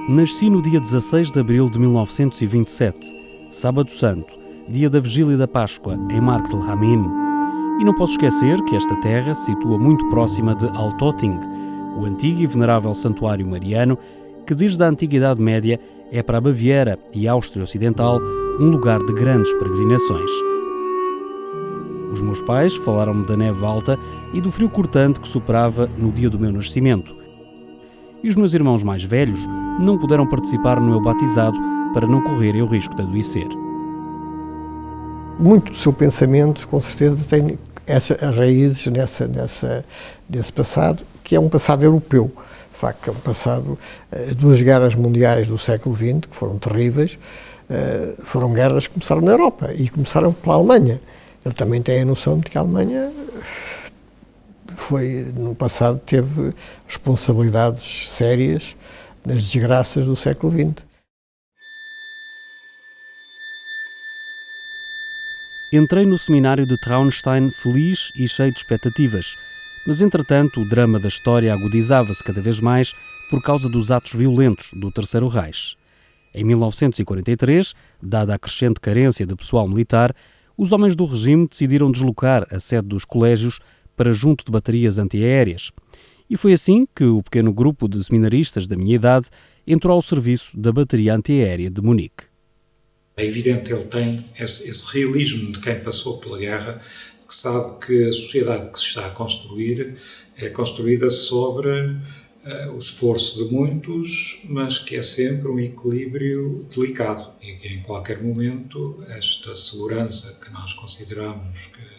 Nasci no dia 16 de abril de 1927, Sábado Santo, dia da Vigília da Páscoa, em Mark del Hamim. E não posso esquecer que esta terra se situa muito próxima de Altötting, o antigo e venerável santuário mariano, que desde a Antiguidade Média é para a Baviera e a Áustria Ocidental um lugar de grandes peregrinações. Os meus pais falaram-me da neve alta e do frio cortante que superava no dia do meu nascimento. E os meus irmãos mais velhos não puderam participar no meu batizado para não correrem o risco de adoecer. Muito do seu pensamento, com certeza, tem essas raízes nesse passado, que é um passado europeu. De facto, é um passado, duas guerras mundiais do século XX, que foram terríveis, foram guerras que começaram na Europa e começaram pela Alemanha. Ele também tem a noção de que a Alemanha no passado, teve responsabilidades sérias nas desgraças do século XX. Entrei no seminário de Traunstein feliz e cheio de expectativas, mas entretanto o drama da história agudizava-se cada vez mais por causa dos atos violentos do Terceiro Reich. Em 1943, dada a crescente carência de pessoal militar, os homens do regime decidiram deslocar a sede dos colégios para junto de baterias antiaéreas. E foi assim que o pequeno grupo de seminaristas da minha idade entrou ao serviço da bateria antiaérea de Munique. É evidente que ele tem esse realismo de quem passou pela guerra, que sabe que a sociedade que se está a construir é construída sobre o esforço de muitos, mas que é sempre um equilíbrio delicado e que em qualquer momento esta segurança que nós consideramos que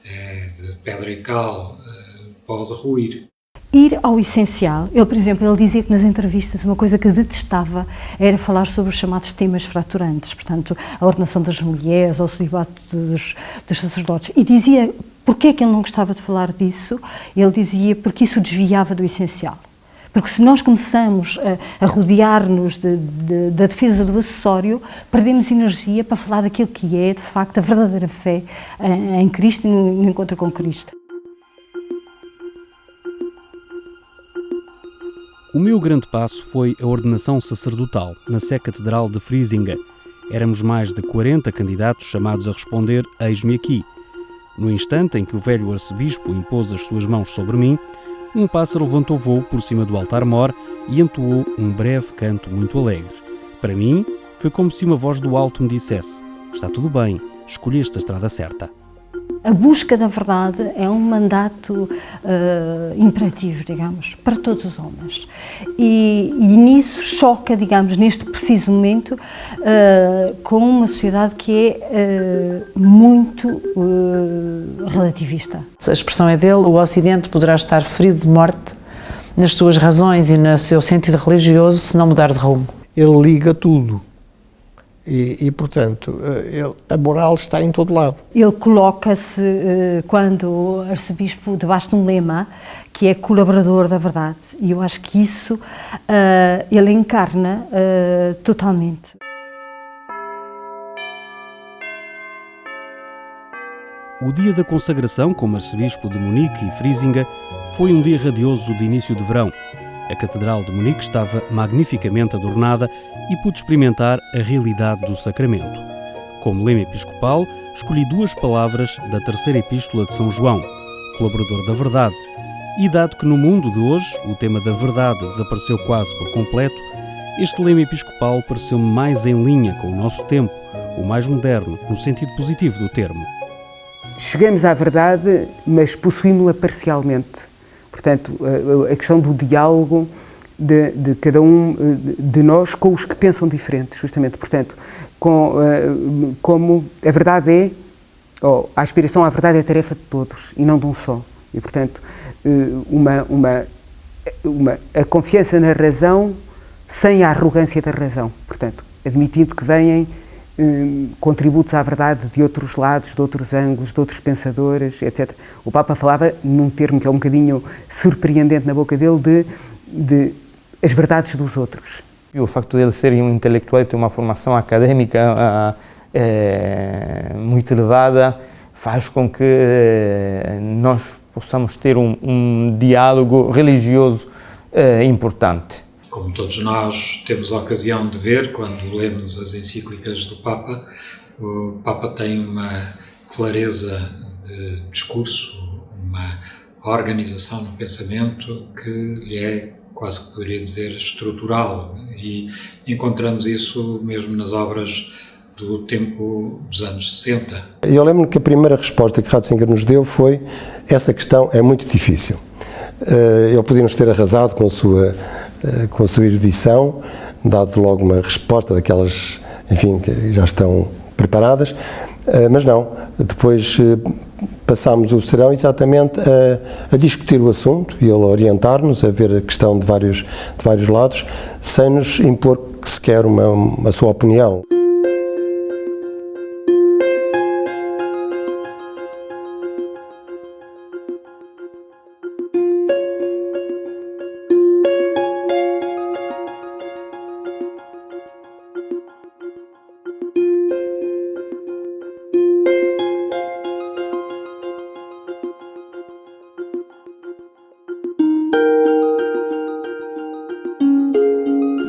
é de pedra e cal pode ruir. Ir ao essencial. Ele, por exemplo, ele dizia que nas entrevistas uma coisa que detestava era falar sobre os chamados temas fraturantes, portanto, a ordenação das mulheres ou o celibato dos sacerdotes. E dizia, porquê é que ele não gostava de falar disso? Ele dizia, porque isso desviava do essencial. Porque se nós começamos a rodear-nos da defesa do acessório, perdemos energia para falar daquilo que é, de facto, a verdadeira fé em Cristo e no encontro com Cristo. O meu grande passo foi a ordenação sacerdotal na Sé Catedral de Friesinga. Éramos mais de 40 candidatos chamados a responder "Eis-me aqui". No instante em que o velho arcebispo impôs as suas mãos sobre mim, um pássaro levantou voo por cima do altar-mor e entoou um breve canto muito alegre. Para mim, foi como se uma voz do alto me dissesse: "Está tudo bem, escolheste a estrada certa". A busca da verdade é um mandato imperativo, digamos, para todos os homens. E nisso choca, digamos, neste preciso momento, com uma sociedade que é muito relativista. A expressão é dele: o Ocidente poderá estar ferido de morte nas suas razões e no seu sentido religioso se não mudar de rumo. Ele liga tudo. E portanto, a moral está em todo lado. Ele coloca-se, quando arcebispo, debaixo de um lema que é colaborador da verdade. E eu acho que isso ele encarna totalmente. O dia da consagração como arcebispo de Munique e Friesinga foi um dia radioso de início de verão. A Catedral de Munique estava magnificamente adornada e pude experimentar a realidade do sacramento. Como lema episcopal, escolhi duas palavras da terceira epístola de São João, colaborador da verdade. E dado que no mundo de hoje o tema da verdade desapareceu quase por completo, este lema episcopal pareceu-me mais em linha com o nosso tempo, o mais moderno, no sentido positivo do termo. Chegamos à verdade, mas possuímos-la parcialmente. Portanto, a questão do diálogo de cada um de nós com os que pensam diferente, justamente. Portanto, como a verdade a aspiração à verdade é tarefa de todos e não de um só. E, portanto, a confiança na razão sem a arrogância da razão. Portanto, admitindo que venham contributos à verdade de outros lados, de outros ângulos, de outros pensadores, etc. O Papa falava num termo que é um bocadinho surpreendente na boca dele de as verdades dos outros. E o facto de ele ser um intelectual e ter uma formação académica muito elevada faz com que nós possamos ter um diálogo religioso importante. como todos nós temos a ocasião de ver quando lemos as encíclicas do Papa, o Papa tem uma clareza de discurso, uma organização no pensamento que lhe é, quase que poderia dizer, estrutural, e encontramos isso mesmo nas obras do tempo dos anos 60. Eu lembro que a primeira resposta que Ratzinger nos deu foi: essa questão é muito difícil. Ele podia nos ter arrasado com a sua erudição, dado logo uma resposta daquelas, enfim, que já estão preparadas, mas não. Depois passámos o serão exatamente a discutir o assunto e ele a orientar-nos, a ver a questão de vários lados, sem nos impor sequer a sua opinião.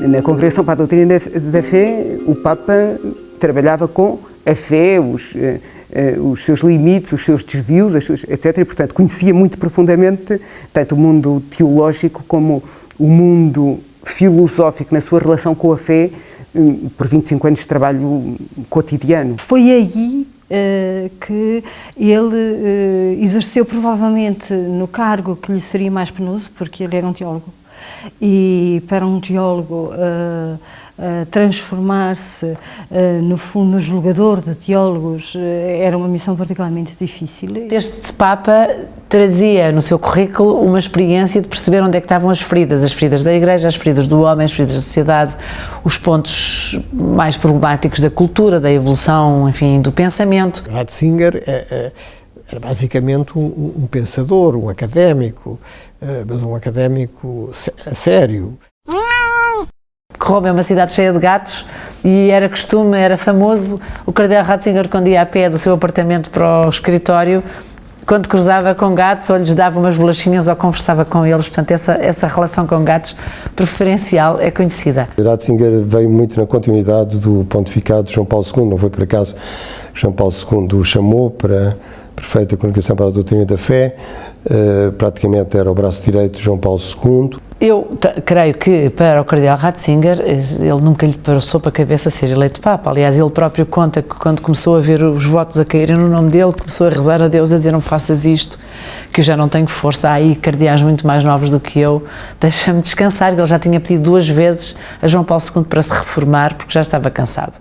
Na Congregação para a Doutrina da Fé, o Papa trabalhava com a fé, os seus limites, os seus desvios, etc. E, portanto, conhecia muito profundamente tanto o mundo teológico como o mundo filosófico na sua relação com a fé, por 25 anos de trabalho cotidiano. Foi aí que ele exerceu provavelmente no cargo que lhe seria mais penoso, porque ele era um teólogo. E para um teólogo transformar-se no fundo no julgador de teólogos era uma missão particularmente difícil. Este Papa trazia no seu currículo uma experiência de perceber onde é que estavam as feridas da Igreja, as feridas do homem, as feridas da sociedade, os pontos mais problemáticos da cultura, da evolução, enfim, do pensamento. Ratzinger era basicamente um pensador, um académico, mas um académico sério. Roma é uma cidade cheia de gatos e era costume, era famoso, o cardeal Ratzinger, quando ia a pé do seu apartamento para o escritório, quando cruzava com gatos, ou lhes dava umas bolachinhas ou conversava com eles. Portanto, essa relação com gatos preferencial é conhecida. Ratzinger veio muito na continuidade do pontificado de João Paulo II, não foi por acaso que João Paulo II o chamou para prefeito da Congregação para a Doutrina da Fé, praticamente era o braço direito de João Paulo II. Eu creio que para o cardeal Ratzinger ele nunca lhe passou para a cabeça ser eleito Papa. Aliás, ele próprio conta que quando começou a ver os votos a caírem no nome dele, começou a rezar a Deus, a dizer: não faças isto, que eu já não tenho força. Há aí cardeais muito mais novos do que eu, deixa-me descansar. Ele já tinha pedido 2 vezes a João Paulo II para se reformar, porque já estava cansado.